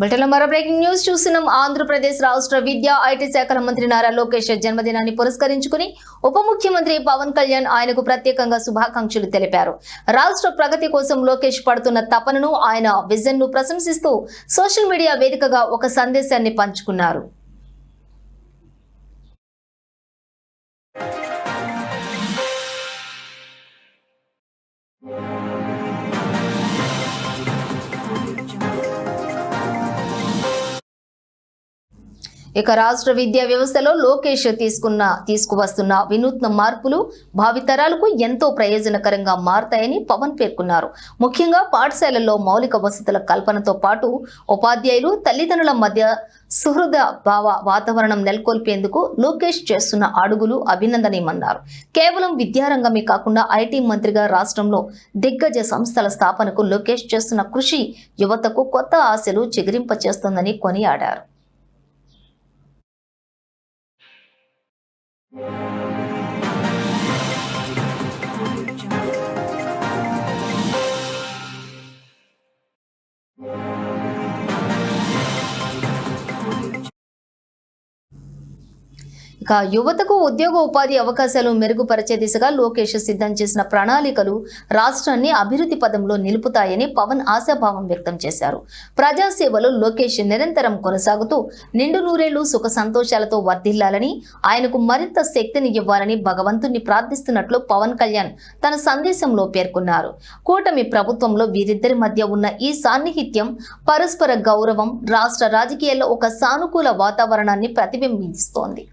బులెటిన్లో మరో breaking news చూస్తున్నాం. ఆంధ్రప్రదేశ్ రాష్ట్ర విద్యా ఐటీ శాఖల మంత్రి నారా లోకేష్ జన్మదినాన్ని పురస్కరించుకుని ఉప ముఖ్యమంత్రి పవన్ కళ్యాణ్ ఆయనకు ప్రత్యేకంగా శుభాకాంక్షలు తెలిపారు. రాష్ట్ర ప్రగతి కోసం లోకేష్ పడుతున్న తపనను, ఆయన విజన్ ను ప్రశంసిస్తూ సోషల్ మీడియా వేదికగా ఒక సందేశాన్ని పంచుకున్నారు. ఇక రాష్ట్ర విద్యా వ్యవస్థలో లోకేష్ తీసుకువస్తున్న వినూత్న మార్పులు భావితరాలకు ఎంతో ప్రయోజనకరంగా మారతాయని పవన్ పేర్కొన్నారు. ముఖ్యంగా పాఠశాలల్లో మౌలిక వసతుల కల్పనతో పాటు ఉపాధ్యాయులు, తల్లిదండ్రుల మధ్య సుహృద భావ వాతావరణం నెలకొల్పేందుకు లోకేష్ చేస్తున్న అడుగులు అభినందనీయమన్నారు. కేవలం విద్యారంగమే కాకుండా ఐటీ మంత్రిగా రాష్ట్రంలో దిగ్గజ సంస్థల స్థాపనకు లోకేష్ చేస్తున్న కృషి యువతకు కొత్త ఆశలు చిగురింపచేస్తోందని కొనియాడారు. ఇక యువతకు ఉద్యోగ ఉపాధి అవకాశాలు మెరుగుపరిచే దిశగా లోకేష్ సిద్ధం చేసిన ప్రణాళికలు రాష్ట్రాన్ని అభివృద్ధి పదంలో నిలుపుతాయని పవన్ ఆశాభావం వ్యక్తం చేశారు. ప్రజాసేవలో లోకేష్ నిరంతరం కొనసాగుతూ నిండు నూరేళ్లు సుఖ సంతోషాలతో వర్ధిల్లాలని, ఆయనకు మరింత శక్తిని ఇవ్వాలని భగవంతుణ్ణి ప్రార్థిస్తున్నట్లు పవన్ కళ్యాణ్ తన సందేశంలో పేర్కొన్నారు. కూటమి ప్రభుత్వంలో వీరిద్దరి మధ్య ఉన్న ఈ సాన్నిహిత్యం, పరస్పర గౌరవం రాష్ట్ర రాజకీయాల్లో ఒక సానుకూల వాతావరణాన్ని ప్రతిబింబిస్తోంది.